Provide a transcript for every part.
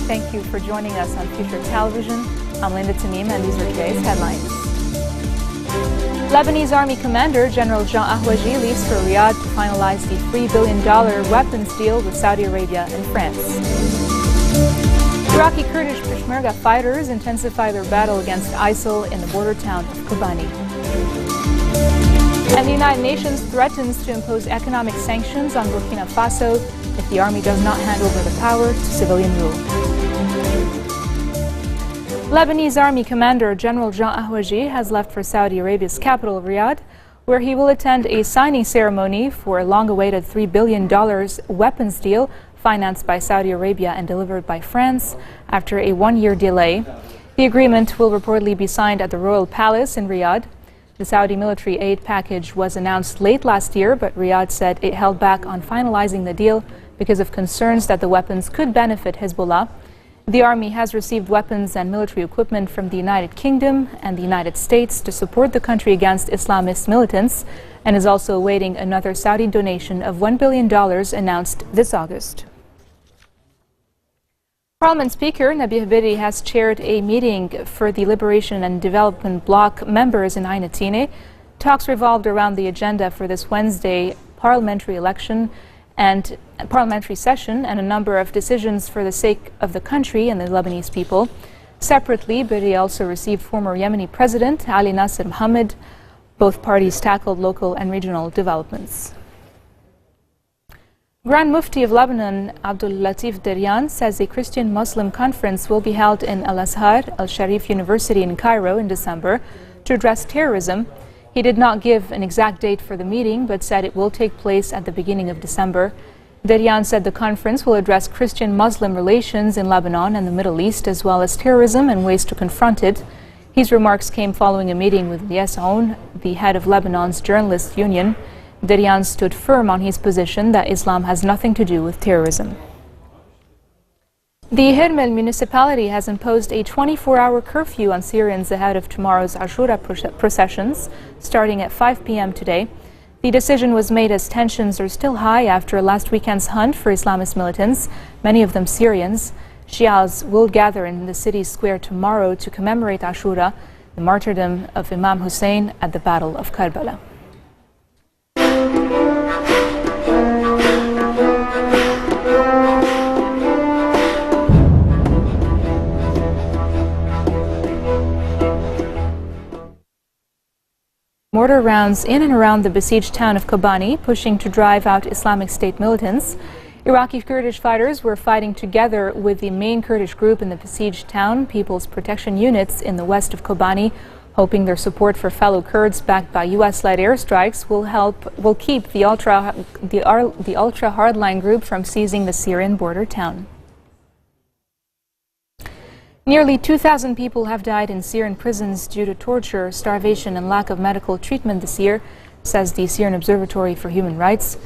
Thank you for joining us on Future Television. I'm Linda Tamim, and these are today's headlines. Lebanese Army Commander General Jean Ahwaji leaves for Riyadh to finalize the $3 billion weapons deal with Saudi Arabia and France. Iraqi Kurdish Peshmerga fighters intensify their battle against ISIL in the border town of Kobani. And the United Nations threatens to impose economic sanctions on Burkina Faso if the army does not hand over the power to civilian rule. Lebanese Army Commander General Jean Ahwaji has left for Saudi Arabia's capital, Riyadh, where he will attend a signing ceremony for a long-awaited $3 billion weapons deal financed by Saudi Arabia and delivered by France after a one-year delay. The agreement will reportedly be signed at the Royal Palace in Riyadh. The Saudi military aid package was announced late last year, but Riyadh said it held back on finalizing the deal because of concerns that the weapons could benefit Hezbollah. The army has received weapons and military equipment from the United Kingdom and the United States to support the country against Islamist militants, and is also awaiting another Saudi donation of $1 billion announced this August. Parliament Speaker Nabih Berri has chaired a meeting for the Liberation and Development Bloc members in Ain Tine. Talks revolved around the agenda for this Wednesday parliamentary session and a number of decisions for the sake of the country and the Lebanese people. Separately, Berri also received former Yemeni President Ali Nasser Mohammed. Both parties tackled local and regional developments. Grand Mufti of Lebanon, Abdul Latif Deryan, says a Christian-Muslim conference will be held in Al-Azhar Al-Sharif University in Cairo in December to address terrorism. He did not give an exact date for the meeting, but said it will take place at the beginning of December. Deryan said the conference will address Christian-Muslim relations in Lebanon and the Middle East, as well as terrorism and ways to confront it. His remarks came following a meeting with Lies Aoun, the head of Lebanon's journalists' union. Deryan stood firm on his position that Islam has nothing to do with terrorism. The Hermel municipality has imposed a 24-hour curfew on Syrians ahead of tomorrow's Ashura processions, starting at 5 p.m. today. The decision was made as tensions are still high after last weekend's hunt for Islamist militants, many of them Syrians. Shias will gather in the city's square tomorrow to commemorate Ashura, the martyrdom of Imam Hussein at the Battle of Karbala. Mortar rounds in and around the besieged town of Kobani, pushing to drive out Islamic State militants. Iraqi Kurdish fighters were fighting together with the main Kurdish group in the besieged town, People's Protection Units in the west of Kobani, hoping their support for fellow Kurds backed by US-led airstrikes will keep the ultra hardline group from seizing the Syrian border town. Nearly 2,000 people have died in Syrian prisons due to torture, starvation, and lack of medical treatment this year, says the Syrian Observatory for Human Rights.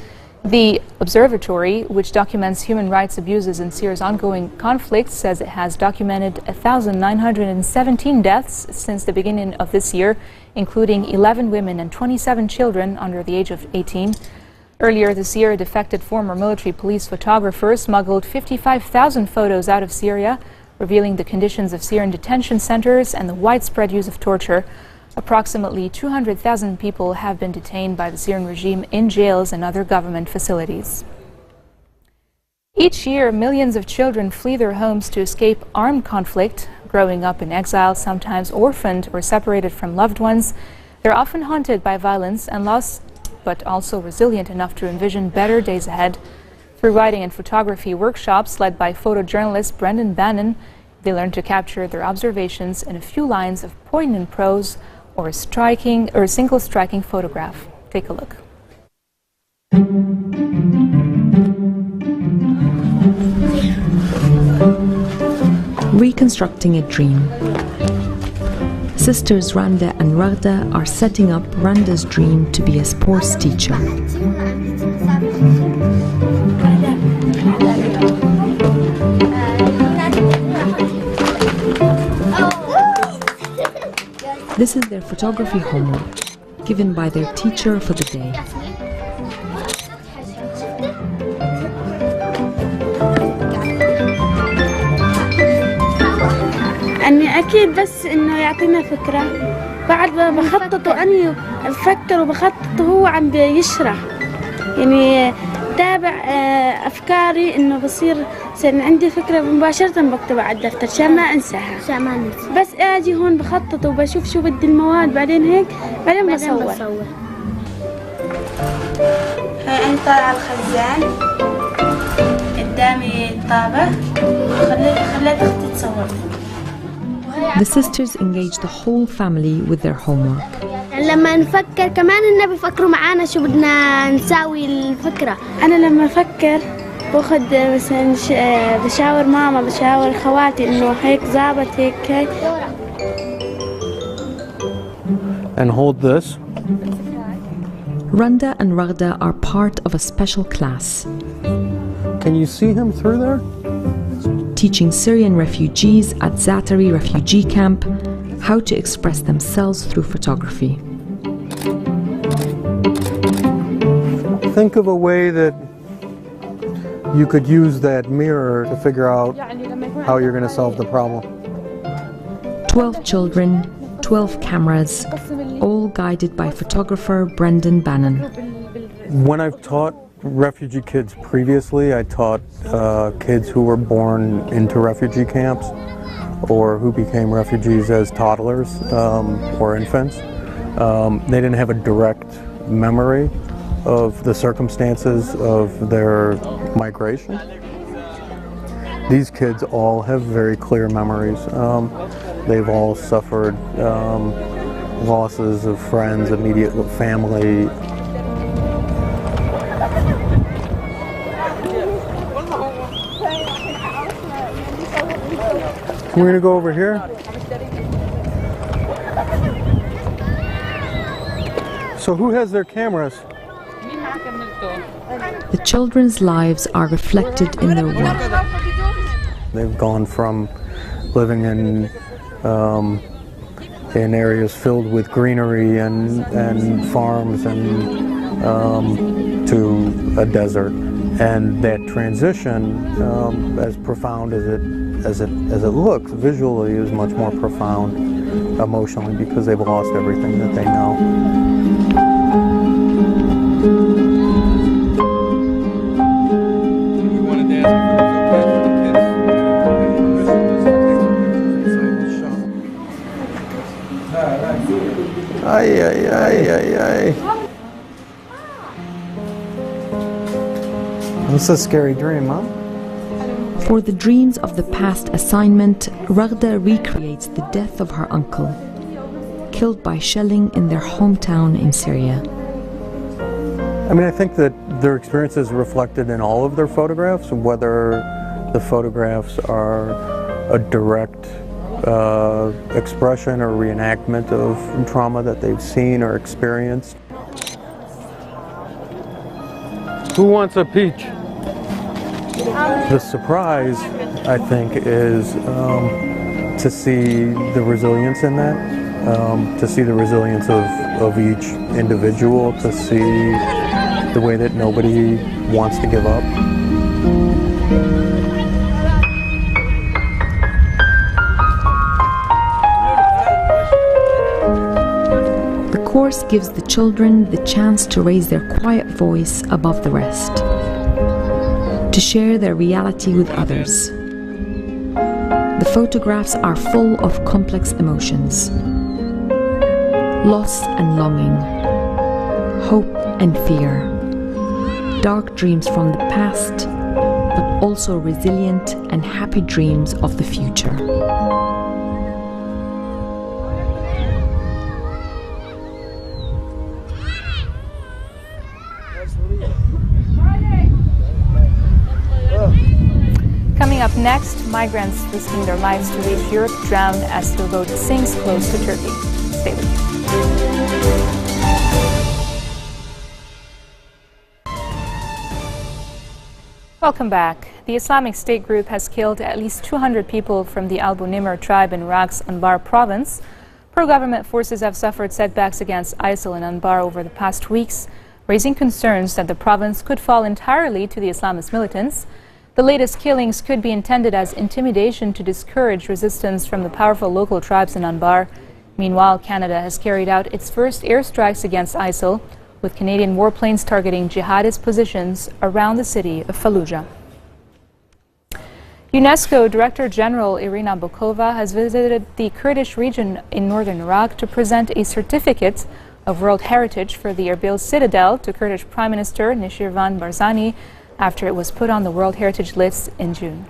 The observatory, which documents human rights abuses in Syria's ongoing conflict, says it has documented 1,917 deaths since the beginning of this year, including 11 women and 27 children under the age of 18. Earlier this year, a defected former military police photographer smuggled 55,000 photos out of Syria, revealing the conditions of Syrian detention centers and the widespread use of torture. Approximately 200,000 people have been detained by the Syrian regime in jails and other government facilities. Each year, millions of children flee their homes to escape armed conflict. Growing up in exile, sometimes orphaned or separated from loved ones, they're often haunted by violence and loss, but also resilient enough to envision better days ahead. Through writing and photography workshops led by photojournalist Brendan Bannon, they learn to capture their observations in a few lines of poignant prose or a single striking photograph. Take a look. Reconstructing a dream. Sisters Randa and Ragda are setting up Randa's dream to be a sports teacher. This is their photography homework, given by their teacher for the day. أكيد بس إنه يعطينا فكرة. بعد بخطط وأني بفكر وبخطط وهو عم بيشرح، يعني تابع أفكاري إنه بصير عندي فكرة مباشرة بكتبها على الدفتر عشان ما أنساها. بس أجي هون بخطط وبشوف شو بدي المواد، بعدين هيك بعدين بصور. هاي أنا طالعة الخزان قدامي الطابة، خليت أختي تصور. The sisters engage the whole family with their homework. لما نفكر كمان إننا بيفكروا معانا شو بدنا نساوي الفكرة. أنا لما أفكر باخد مثلا بشاور ماما، بشاور خواتي إنه هيك زابط هيك. And hold this. Randa and Raghda are part of a special class. Can you see him through there? Teaching Syrian refugees at Zatari refugee camp how to express themselves through photography. Think of a way that you could use that mirror to figure out how you're going to solve the problem. 12 children, 12 cameras, all guided by photographer Brendan Bannon. When I've taught refugee kids previously, I taught kids who were born into refugee camps or who became refugees as toddlers or infants. They didn't have a direct memory of the circumstances of their migration. These kids all have very clear memories. They've all suffered losses of friends, immediate family. We're going to go over here. So who has their cameras? The children's lives are reflected in their work. They've gone from living in areas filled with greenery and farms and to a desert. And that transition, as profound as it looks visually, is much more profound emotionally because they've lost everything that they know. Ay, ay, ay, ay, ay. That's a scary dream, huh? For the dreams of the past assignment, Raghda recreates the death of her uncle, killed by shelling in their hometown in Syria. I mean, I think that their experience is reflected in all of their photographs, whether the photographs are a direct expression or reenactment of trauma that they've seen or experienced. Who wants a peach? The surprise, I think, is to see the resilience in that, to see the resilience of each individual, to see the way that nobody wants to give up. The course gives the children the chance to raise their quiet voice above the rest, to share their reality with others. The photographs are full of complex emotions: loss and longing, hope and fear, dark dreams from the past, but also resilient and happy dreams of the future. Coming up next, migrants risking their lives to reach Europe drown as their boat sinks close to Turkey. Stay with us. Welcome back. The Islamic State group has killed at least 200 people from the Al Bunimr tribe in Iraq's Anbar province. Pro-government forces have suffered setbacks against ISIL in Anbar over the past weeks, raising concerns that the province could fall entirely to the Islamist militants. The latest killings could be intended as intimidation to discourage resistance from the powerful local tribes in Anbar. Meanwhile, Canada has carried out its first airstrikes against ISIL, with Canadian warplanes targeting jihadist positions around the city of Fallujah. UNESCO Director General Irina Bokova has visited the Kurdish region in northern Iraq to present a certificate of World Heritage for the Erbil Citadel to Kurdish Prime Minister Nishirvan Barzani after it was put on the World Heritage list in June.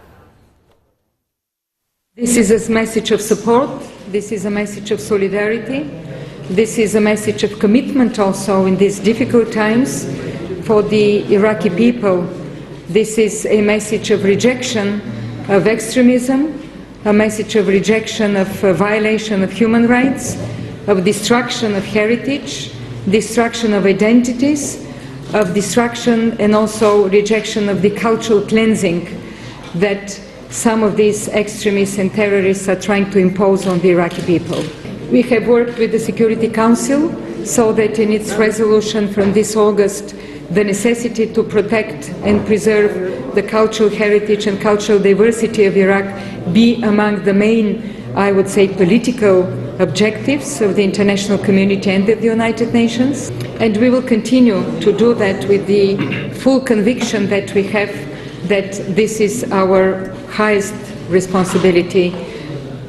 This is a message of support, this is a message of solidarity, this is a message of commitment also in these difficult times for the Iraqi people. This is a message of rejection of extremism, a message of rejection of violation of human rights, of destruction of heritage, destruction of identities, of destruction and also rejection of the cultural cleansing that some of these extremists and terrorists are trying to impose on the Iraqi people. We have worked with the Security Council so that in its resolution from this August, the necessity to protect and preserve the cultural heritage and cultural diversity of Iraq be among the main, I would say, political objectives of the international community and of the United Nations. And we will continue to do that with the full conviction that we have that this is our highest responsibility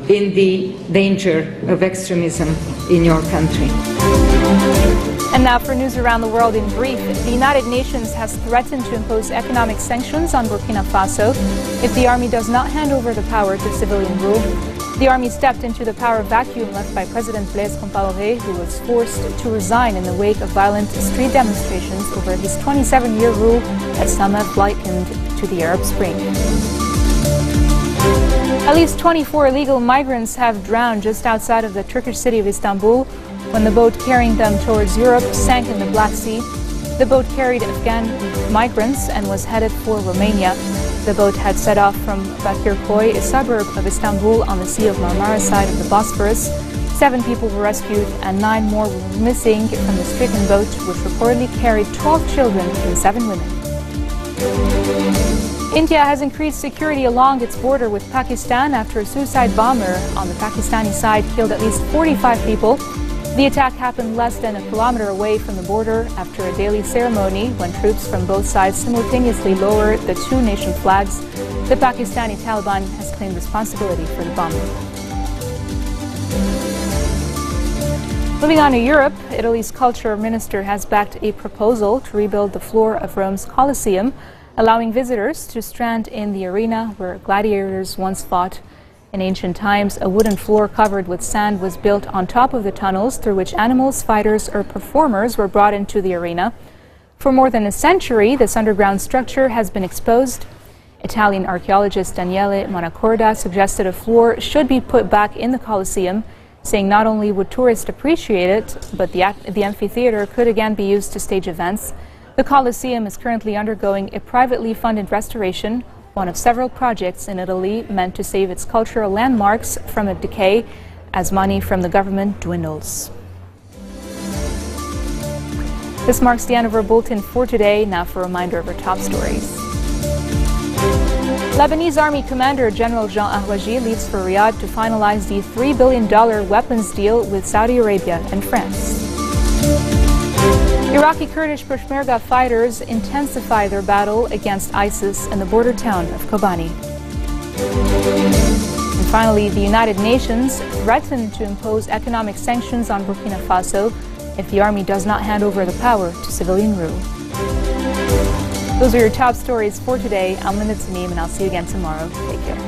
in the danger of extremism in your country. And now for news around the world in brief. The United Nations has threatened to impose economic sanctions on Burkina Faso if the army does not hand over the power to civilian rule. The army stepped into the power vacuum left by President Blaise Compaoré, who was forced to resign in the wake of violent street demonstrations over his 27-year rule that some have likened to the Arab Spring. At least 24 illegal migrants have drowned just outside of the Turkish city of Istanbul when the boat carrying them towards Europe sank in the Black Sea. The boat carried Afghan migrants and was headed for Romania. The boat had set off from Bakirköy, a suburb of Istanbul on the Sea of Marmara side of the Bosphorus. 7 people were rescued and 9 more were missing from the stricken boat, which reportedly carried 12 children and 7 women. India has increased security along its border with Pakistan after a suicide bomber on the Pakistani side killed at least 45 people. The attack happened less than a kilometer away from the border after a daily ceremony when troops from both sides simultaneously lowered the 2 nation flags. The Pakistani Taliban has claimed responsibility for the bombing. Moving on to Europe, Italy's culture minister has backed a proposal to rebuild the floor of Rome's Colosseum, allowing visitors to stand in the arena where gladiators once fought. In ancient times, a wooden floor covered with sand was built on top of the tunnels through which animals, fighters, or performers were brought into the arena. For more than a century, this underground structure has been exposed. Italian archaeologist Daniele Monacorda suggested a floor should be put back in the Colosseum, saying not only would tourists appreciate it, but the amphitheater could again be used to stage events. The Colosseum is currently undergoing a privately funded restoration, one of several projects in Italy meant to save its cultural landmarks from a decay as money from the government dwindles. This marks the end of our bulletin for today. Now for a reminder of our top stories. Lebanese Army Commander General Jean Ahwaji leaves for Riyadh to finalize the $3 billion weapons deal with Saudi Arabia and France. Iraqi Kurdish Peshmerga fighters intensify their battle against ISIS in the border town of Kobani. And finally, the United Nations threatened to impose economic sanctions on Burkina Faso if the army does not hand over the power to civilian rule. Those are your top stories for today. I'm Linda Taneem, and I'll see you again tomorrow. Take care.